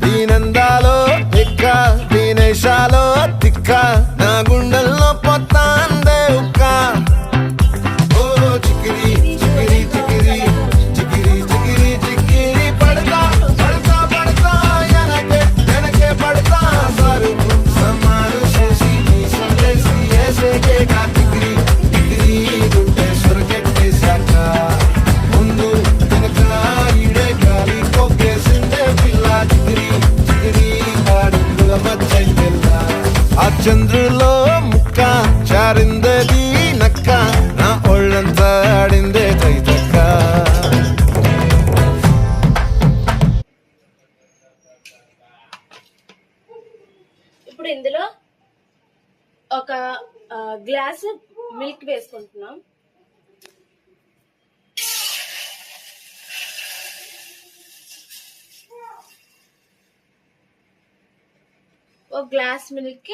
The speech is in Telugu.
దీనందాలో ఎక్క దీనేశాలో తిక్క నా గుండెల్లో పొత్తాందే ఉక్క ఓ చికిరి చికిరి చికిరి చికిరి చికిరి చికిరి పడతా పడతా పడతా ఎనకే ఎనకే పడతా సరుకు సమారు చేసి సందేసి ఏసేకే కా చికిరి చికిరి గుండె సురకెట్టేశాక ముందు వెనక ఈడే గాలి కొక్కేసిందే పిల్ల చికిరి చికిరి ఆడుగుల మచ్చైందెల్ల ఆ చంద్రులో ముక్క చారిందది నక్క నా ఒళ్ళంతా ఆడిందే తైతక్క ఇప్పుడు ఇందులో ఒక గ్లాస్ మిల్క్ వేసుకుంటున్నాం. ఒక గ్లాస్ మిల్క్